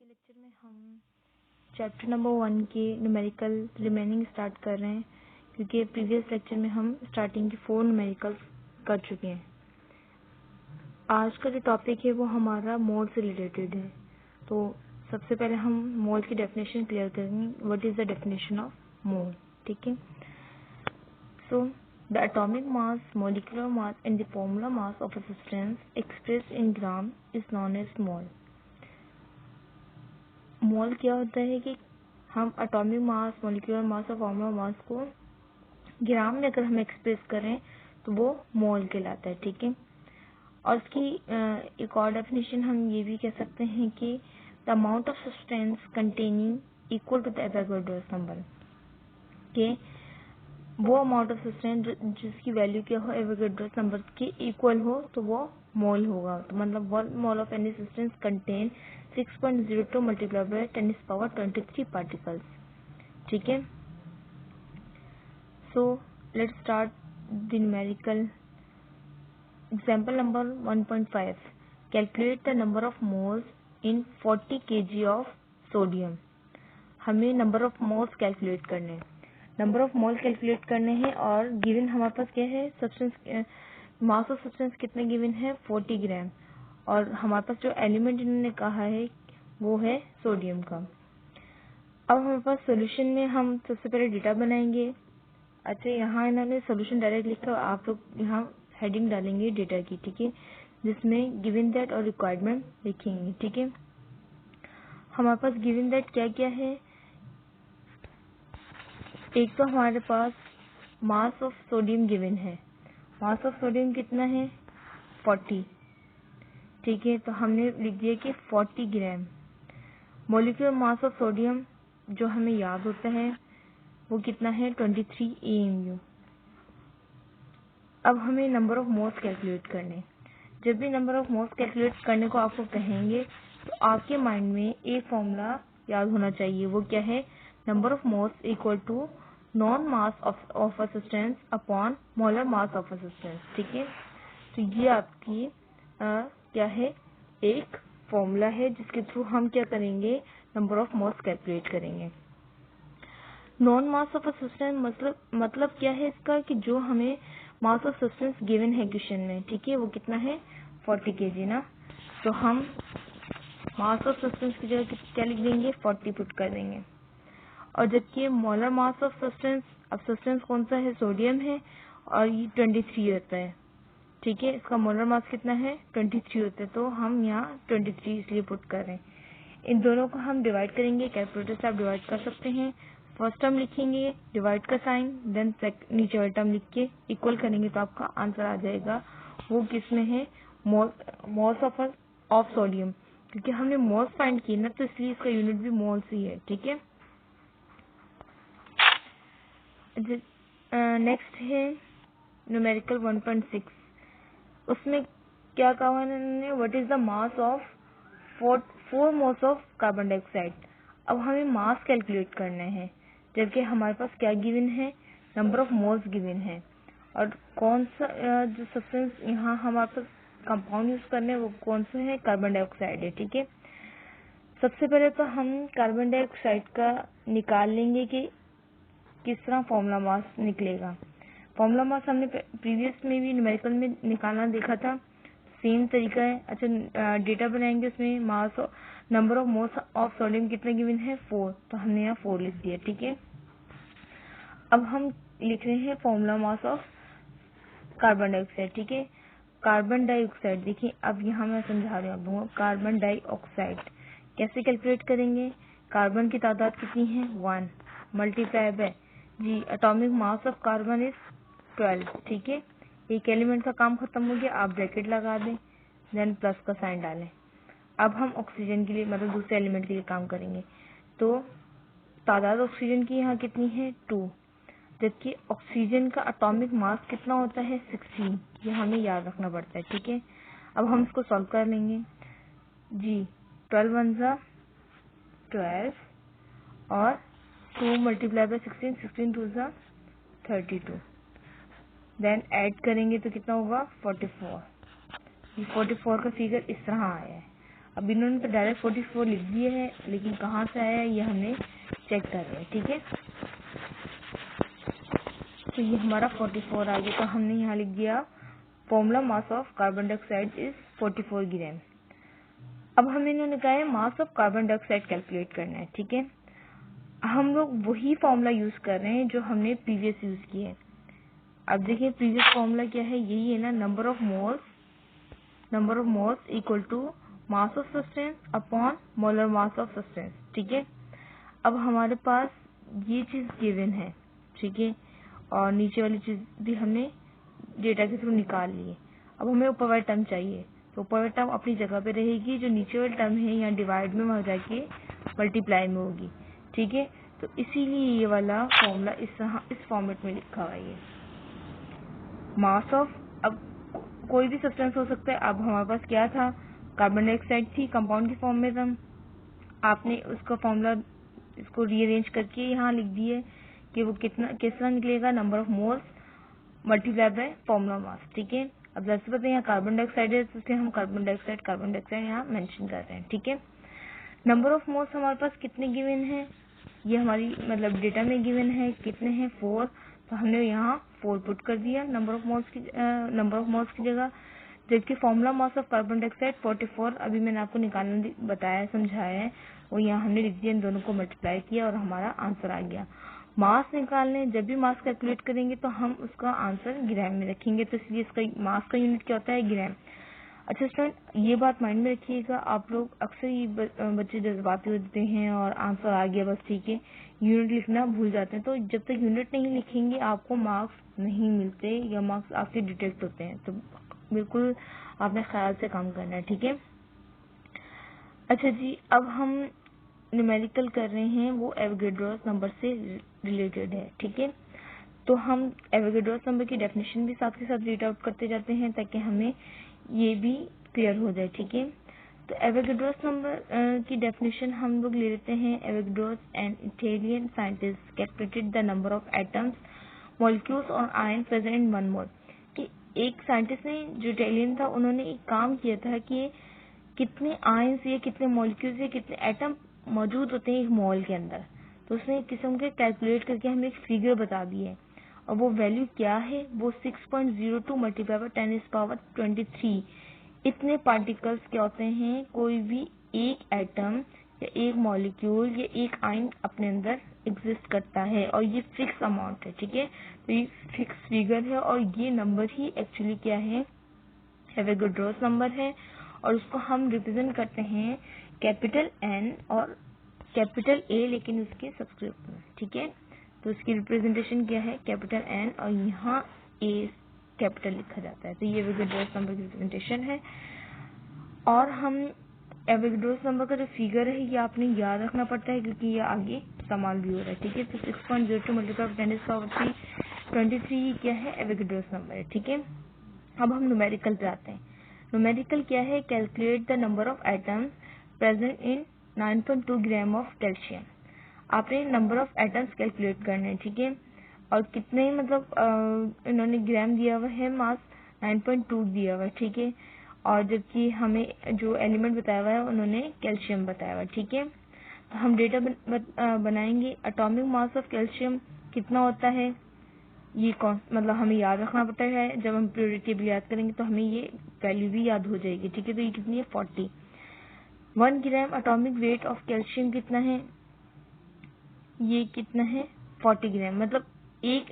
Lecture में हम chapter number 1 के न्यूमेरिकल रिमेनिंग स्टार्ट कर रहे हैं, क्योंकि प्रीवियस लेक्चर में हम स्टार्टिंग के 4 न्यूमेरिकल्स कर चुके हैं। आज का जो टॉपिक है वो हमारा मोल से रिलेटेड है। तो सबसे पहले हम मोल की डेफिनेशन क्लियर करेंगे। What is the definition of mole? ठीक है। So the atomic mass, molecular mass and the formula mass of a substance expressed in gram is known as mole. Mole क्या होता है कि हम एटॉमिक मास, मॉलिक्यूलर मास और formula mass को ग्राम में अगर हम एक्सप्रेस करें तो वो मोल कहलाता है। ठीक है। और इसकी एक और डेफिनेशन हम ये भी कह सकते हैं कि the amount of substance containing equal to the Avogadro's number, के वो अमाउंट ऑफ सब्सटेंस जिसकी वैल्यू क्या हो, एवोगाड्रोस नंबर के इक्वल हो, तो वो मोल होगा। तो मतलब 1 mole of any substance contain 6.02 multiply by 10⁻23 particles. ठीक है। So let's start the numerical example number 1.5। Calculate the number of moles in 40 kg of sodium. हमें नंबर ऑफ मोल्स कैलकुलेट करने हैं, नंबर ऑफ मोल कैलकुलेट करने हैं, और given हमारे पास क्या है, सब्सटेंस मास ऑफ सब्सटेंस कितने गिवन है, 40 ग्राम, और हमारे पास जो एलिमेंट इन्होंने कहा है वो है सोडियम का। अब हमारे पास सोल्यूशन में हम सबसे पहले डेटा बनाएंगे। अच्छा, यहाँ इन्होंने सोल्यूशन डायरेक्ट लिखा, आप लोग यहाँ हेडिंग डालेंगे डेटा की। ठीक है, जिसमें गिवन दैट और रिक्वायरमेंट लिखेंगे। ठीक है। हमारे पास गिवन दैट क्या क्या है, एक तो हमारे पास मास ऑफ सोडियम गिवन है। मास ऑफ सोडियम कितना है, 40। ठीक है, तो हमने लिख दिया कि 40 ग्राम। मॉलिक्यूलर मास ऑफ सोडियम जो हमें याद होता है वो कितना है, 23 AMU। अब हमें नंबर ऑफ मोल्स कैलकुलेट करने। जब भी नंबर ऑफ मोल्स कैलकुलेट करने को आपको कहेंगे तो आपके माइंड में एक फॉर्मूला याद होना चाहिए। वो क्या है, number of moles equal to known mass of a substance upon molar mass of a substance. ठीक है। तो ये आपकी क्या है, एक फॉर्मूला है जिसके थ्रू हम क्या करेंगे, नंबर ऑफ मोल्स कैलकुलेट करेंगे। Non mass of a substance मतलब क्या है इसका, कि जो हमें मास ऑफ सब्सटेंस गिवन है क्वेश्चन में, ठीक है, वो कितना है, 40 kg ना। तो हम मास ऑफ सब्सटेंस की जगह क्या लिख देंगे, 40 पुट कर देंगे। और जबकि मोलर मास ऑफ सब्सटेंस, अब सब्सटेंस कौन सा है, सोडियम है, और ये 23 होता है। ठीक है, इसका मोलर मास कितना है, 23 होता है, तो हम यहाँ 23 इसलिए पुट कर रहे हैं। इन दोनों को हम डिवाइड करेंगे, कैलकुलेटर से आप डिवाइड कर सकते हैं। फर्स्ट टर्म लिखेंगे डिवाइड का साइन, देन नीचे वाला टर्म लिख के इक्वल करेंगे तो आपका आंसर आ जाएगा। वो किसमें है, मोल्स ऑफ सोडियम, क्योंकि हमने मोल्स फाइंड किए ना, तो इसलिए इसका यूनिट भी मोल्स ही है। ठीक है। नेक्स्ट है न्यूमेरिकल 1.6। उसमें क्या कहा इन्होंने, what is the mass of 4 moles of carbon dioxide. अब हमें मास कैलकुलेट करना है, जबकि हमारे पास क्या गिवन है, नंबर ऑफ मोल्स गिवन है। और कौन सा जो सब्सटेंस यहाँ हमारे पास कंपाउंड यूज करने हैं वो कौन सा है, कार्बन डाइऑक्साइड है। ठीक है। सबसे पहले तो हम कार्बन डाइऑक्साइड का निकाल लेंगे कि किस तरह फॉर्मूला मास निकलेगा। फॉर्मूला मास हमने प्रीवियस में भी न्यूमेरिकल में निकालना देखा था, सेम तरीका है। अच्छा, डेटा बनाएंगे, उसमें mass number of moles of sodium कितने गिवन है, 4, तो हमने यहाँ 4 लिख दिया। ठीक है। अब हम लिख रहे हैं formula mass of carbon dioxide. ठीक है। कार्बन डाइऑक्साइड देखिए, अब यहाँ मैं समझा रही हूँ आप लोगों को। कार्बन डाइऑक्साइड कैसे कैलकुलेट करेंगे, कार्बन की तादाद कितनी है, 1 मल्टीप्लाई बाय जी atomic mass of carbon is 12। ठीक है। एक एलिमेंट का काम खत्म हो गया, आप ब्रैकेट लगा दें, देन प्लस का साइन डालें। अब हम ऑक्सीजन के लिए, मतलब दूसरे एलिमेंट के लिए काम करेंगे। तो तादाद ऑक्सीजन की यहाँ कितनी है, 2, जबकि ऑक्सीजन का एटॉमिक मास कितना होता है, 16। ये हमें याद रखना पड़ता है। ठीक है। अब हम इसको सॉल्व कर लेंगे जी। 12 1 जा 12 और 2 मल्टीप्लाई बाय 16, 16 2 जा 32, देन ऐड करेंगे तो कितना होगा, 44। ये 44 का फिगर इस तरह आया है। अब इन्होंने तो डायरेक्ट 44 लिख दिए है, लेकिन कहाँ से आया है ये हमने चेक कर रहे हैं। ठीक है, तो ये हमारा 44 आ गया। तो हमने यहाँ लिख दिया formula mass of carbon dioxide is 44 ग्राम। अब हमें इन्होंने कहा है मास ऑफ कार्बन डाइऑक्साइड कैलकुलेट करना है। ठीक है, हम लोग वही फॉर्मूला यूज कर रहे हैं जो हमने प्रीवियस यूज किया है। अब देखिए प्रीवियस फॉर्मूला क्या है, यही है ना, number of moles equal to mass of substance upon molar mass of substance. ठीक है, अब हमारे पास ये चीज गिवन है। ठीक है, और नीचे वाली चीज भी हमने डेटा के थ्रू निकाल ली है। अब हमें ऊपर वाली टर्म चाहिए, तो ऊपर वाली टर्म अपनी जगह पे रहेगी, जो नीचे वाली टर्म है यहाँ डिवाइड में वहां जाके मल्टीप्लाई में होगी। ठीक है, तो इसीलिए ये वाला फॉर्मूला इस फॉर्मेट में लिखा हुआ है। मास ऑफ, अब कोई भी सब्सटेंस हो सकता है। अब हमारे पास क्या था, कार्बन डाइऑक्साइड थी कंपाउंड की फॉर्म में, तो आपने उसका फॉर्मूला इसको रीअरेंज करके यहाँ लिख दिए कि वो कितना किस तरह निकलेगा, number of moles multiply by formula mass. ठीक है, अब जैसे पता है यहाँ कार्बन डाइऑक्साइड है, तो इसलिए हम कार्बन डाइऑक्साइड यहाँ मेंशन कर रहे हैं। ठीक है, नंबर ऑफ मोल्स हमारे पास कितने गिवन है, ये हमारी मतलब डेटा में गिवन है, कितने हैं 4, तो हमने यहाँ 4 पुट कर दिया नंबर ऑफ मोल्स की जगह, जबकि formula mass of carbon dioxide 44 अभी मैंने आपको निकालना बताया समझाया है, वो यहाँ हमने लिख दिया, इन दोनों को मल्टीप्लाई किया और हमारा आंसर आ गया। मास निकालने, जब भी मास कैलकुलेट करेंगे तो हम उसका आंसर ग्राम में रखेंगे, तो इसलिए इसका मास का यूनिट क्या होता है, ग्राम। अच्छा स्टूडेंट, ये बात माइंड में रखिएगा, आप लोग अक्सर ये बच्चे जज्बाती होते हैं और आंसर आ गया बस ठीक है, यूनिट लिखना भूल जाते हैं। तो जब तक यूनिट नहीं लिखेंगे आपको मार्क्स नहीं मिलते या मार्क्स आपके डिटेक्ट होते हैं, तो बिल्कुल आपने ख्याल से काम करना है। ठीक है, अच्छा जी, अब हम न्यूमेरिकल कर रहे हैं, वो एवोगैड्रोस नंबर से रिलेटेड है। ठीक है, तो हम एवोगैड्रोस नंबर की डेफिनेशन भी साथ के साथ रीड आउट करते जाते हैं ताकि हमें ये भी क्लियर हो जाए। ठीक है, तो एवोगैड्रोस नंबर की डेफिनेशन हम लोग ले लेते हैं। Avogadro's an Italian scientist calculated the number of atoms molecules और आयन प्रेजेंट इन 1 मोल। कि एक साइंटिस्ट ने जो इटालियन था, उन्होंने एक काम किया था कि कितने आयन्स या कितने मॉलिक्यूल्स या कितने एटम मौजूद होते हैं एक मोल के अंदर, तो उसने एक किस्म के कैलकुलेट करके हमें एक फिगर बता दी है, और वो वैल्यू क्या है, वो 6.02 मल्टीप्लाई बाय 10⁻23 इतने पार्टिकल्स क्या होते हैं, कोई भी एक एटम या एक मॉलिक्यूल या एक आयन अपने अंदर एग्जिस्ट करता है, और ये फिक्स अमाउंट है। ठीक है, तो ये फिक्स फिगर है, और ये नंबर ही एक्चुअली क्या है, एवोगैड्रोस नंबर है, और उसको हम रिप्रेजेंट करते हैं कैपिटल एन और कैपिटल ए, लेकिन उसके सब्सक्रिप्ट में। ठीक है, तो उसकी रिप्रेजेंटेशन क्या है, कैपिटल एन और यहाँ ए कैपिटल लिखा जाता है, तो ये एवोगैड्रोस नंबर की रिप्रेजेंटेशन है। और हम एवोगैड्रोस नंबर का जो फिगर है ये आपने याद रखना पड़ता है, क्योंकि ये आगे इस्तेमाल भी हो रहा है। ठीक है, तो 6.02 मल्टीप्लाई बाय 10⁻23 क्या है, एवोगैड्रोस नंबर है। ठीक है, अब हम न्यूमेरिकल पे आते हैं। न्यूमेरिकल क्या है, calculate the number of atoms present in 9.2 gram of calcium. आपने नंबर ऑफ एटम्स कैलकुलेट करने हैं। ठीक है, और कितने मतलब इन्होंने ग्राम दिया हुआ है, मास 9.2 दिया हुआ है। ठीक है, और जबकि हमें जो एलिमेंट बताया हुआ है उन्होंने कैल्शियम बताया हुआ है। ठीक है, तो हम डेटा बनाएंगे। एटॉमिक मास ऑफ कैल्शियम कितना होता है, ये कौन मतलब हमें याद रखना पड़ता है। जब हम पीरियोडिक टेबल याद करेंगे तो हमें ये वैल्यू भी याद हो जाएगी। ठीक है, तो ये कितनी है, 40। 1 gram atomic weight of calcium कितना है, ये कितना है, 40 ग्राम। मतलब एक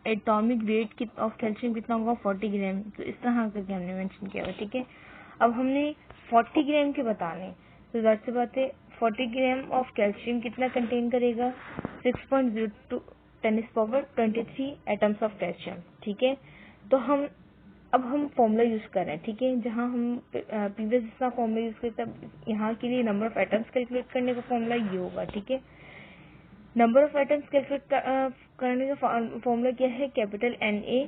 एटॉमिक वेट ऑफ कैल्शियम कितना होगा, 40 ग्राम। तो इस तरह करके हमने मेंशन किया हुआ। ठीक है, अब हमने 40 ग्राम के बताने, तो जाहिर सी बात है 40 ग्राम ऑफ कैल्शियम कितना कंटेन करेगा, 6.02 10⁻23 एटम्स ऑफ कैल्शियम। ठीक है, तो अब हम फॉर्मूला यूज कर रहे हैं। ठीक है, जहां हम प्रीवियस जितना फॉर्मूला यूज करते हैं, यहाँ के लिए नंबर ऑफ एटम्स कैलकुलेट करने का फॉर्मूला ये होगा। ठीक है, नंबर ऑफ एटम्स कैलकुलेट करने का फॉर्मूला क्या है, capital Na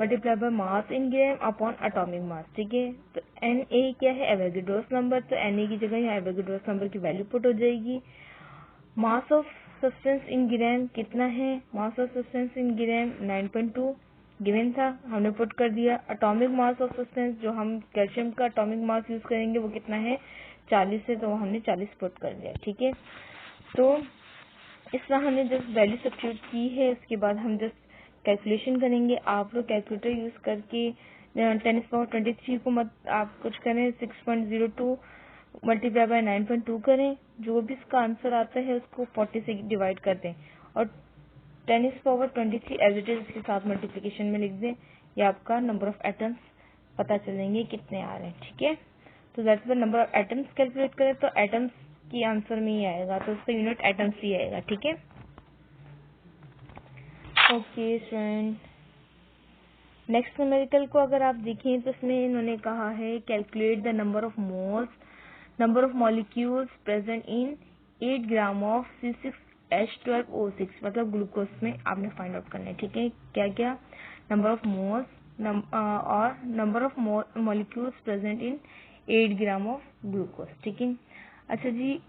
multiply by mass in gram upon atomic mass. ठीक है, तो Na क्या है, एवोगैड्रोस नंबर, तो Na की जगह यहाँ एवोगैड्रोस नंबर की वैल्यू पुट हो जाएगी। मास ऑफ सब्सटेंस इन ग्राम कितना है, मास of substance in gram 9.2 given था, हमने पुट कर दिया। एटॉमिक मास ऑफ सब्सटेंस, जो हम कैल्शियम का एटॉमिक मास यूज करेंगे वो कितना है, 40 है तो हमने 40 पुट कर दिया। ठीक है, तो इस तरह हमने जस्ट वैल्यू सब्स्टिट्यूट की है। उसके बाद हम जस्ट कैलकुलेशन करेंगे। आप लोग कैलकुलेटर यूज करके 10⁻23 को मत आप कुछ करें, 6.02 मल्टीप्लाई बाय 9.2 करें। जो भी इसका आंसर आता है उसको 40 से डिवाइड कर दें और 10⁻23 एज इट इज इसके साथ मल्टीप्लीकेशन में लिख दें। ये आपका नंबर ऑफ एटम्स पता चलेंगे कितने आ रहे हैं। ठीक है, तो that's the number of atoms. Calculate करें तो एटम्स की आंसर में ही आएगा, तो उसका यूनिट एटम्स ही आएगा। ठीक है, ओके स्टूडेंट। नेक्स्ट न्यूमेरिकल को अगर आप देखें तो इसमें इन्होंने कहा है calculate the number of moles, number of molecules present in 8 gram of C6H12O6, मतलब ग्लूकोज में आपने फाइंड आउट करना है। ठीक है, क्या क्या, नंबर ऑफ मोल्स और number of molecules present in 8 gram of glucose. ठीक है, अच्छा जी,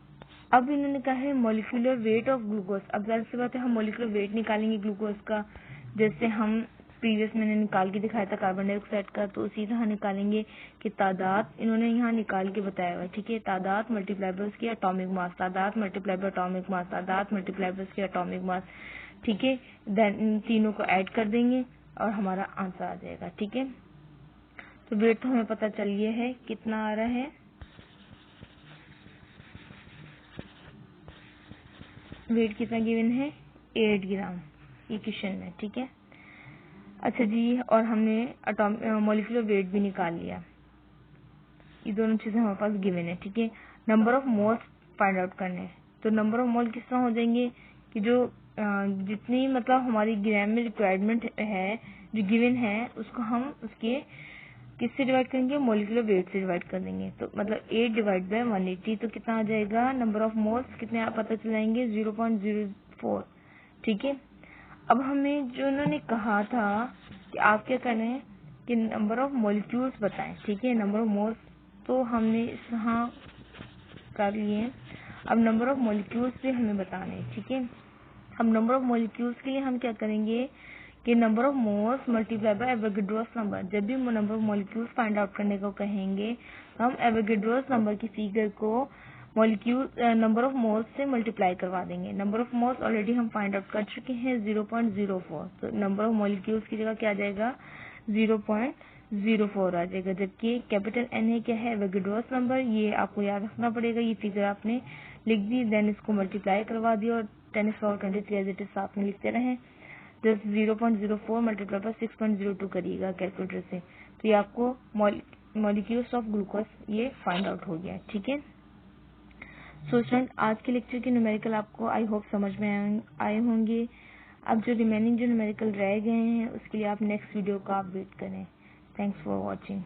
अब इन्होंने कहा है मॉलिक्यूलर वेट ऑफ ग्लूकोज। अब जाहिर सी बात है हम मॉलिक्यूलर वेट निकालेंगे ग्लूकोज का, जैसे हम प्रीवियस मैंने निकाल के दिखाया था कार्बन डाइऑक्साइड का, तो उसी तरह निकालेंगे कि तादाद इन्होंने यहाँ निकाल के बताया हुआ। ठीक है, तादाद मल्टीप्लाई बाय उसकी एटॉमिक मास, तादाद मल्टीप्लाई बाय एटॉमिक मास, तादाद मल्टीप्लाई बाय उसकी एटॉमिक मास। ठीक है, देन इन तीनों को ऐड कर देंगे और हमारा आंसर आ जाएगा। ठीक है, तो वेट तो हमें पता चल गया है कितना आ रहा है, वेट कितना गिवन है 8 ग्राम ये क्वेश्चन में। ठीक है, अच्छा जी, और हमने मॉलिक्यूलर वेट भी निकाल लिया। ये दोनों चीजें हमारे पास गिवन है। ठीक है, number of moles find out करने हैं, तो नंबर ऑफ मोल किस तरह हो जाएंगे कि जो जितनी मतलब हमारी ग्राम में रिक्वायरमेंट है जो गिवन है उसको हम उसके किससे डिवाइड करेंगे, मॉलिक्यूलर वेट से डिवाइड कर देंगे। तो मतलब 8 डिवाइड बाय 180, तो कितना आ जाएगा, नंबर ऑफ मोल्स कितने आप पता चलाएंगे 0.04। ठीक है, अब हमें जो उन्होंने कहा था कि आप क्या करना है कि नंबर ऑफ मॉलिक्यूल्स बताएं। ठीक है, नंबर ऑफ मोल्स तो हमने यहाँ कर लिए। अब नंबर ऑफ मॉलिक्यूल्स भी हमें बताने हैं। ठीक है, अब नंबर ऑफ मॉलिक्यूल्स के लिए हम क्या करेंगे कि number of moles multiply by Avogadro's number. जब भी number of molecules find out करने को कहेंगे तो हम एवोगैड्रोस नंबर की फिगर को मॉलिक्यूल नंबर ऑफ मोल्स से मल्टीप्लाई करवा देंगे। नंबर ऑफ मोल्स ऑलरेडी हम फाइंड आउट कर चुके हैं 0.04, तो नंबर ऑफ मॉलिक्यूल्स की जगह क्या आ जाएगा 0.04 आ जाएगा। जबकि कैपिटल एन है क्या है, एवोगैड्रोस नंबर, ये आपको याद रखना पड़ेगा। ये फिगर आपने लिख दी, देन इसको मल्टीप्लाई करवा दिया और 10⁻23 एज इट इज साथ में लिखते रहे। जस्ट 0.04 मल्टीप्लाई बाय 6.02 करिएगा कैलकुलेटर से, तो ये आपको मॉलिक्यूल्स ऑफ ग्लूकोज ये फाइंड आउट हो गया। ठीक है, सो स्टूडेंट आज के लेक्चर के न्यूमेरिकल आपको आई होप समझ में आए होंगे। अब जो रिमेनिंग जो न्यूमेरिकल रह गए हैं उसके लिए आप नेक्स्ट वीडियो का आप वेट करें। Thanks for watching.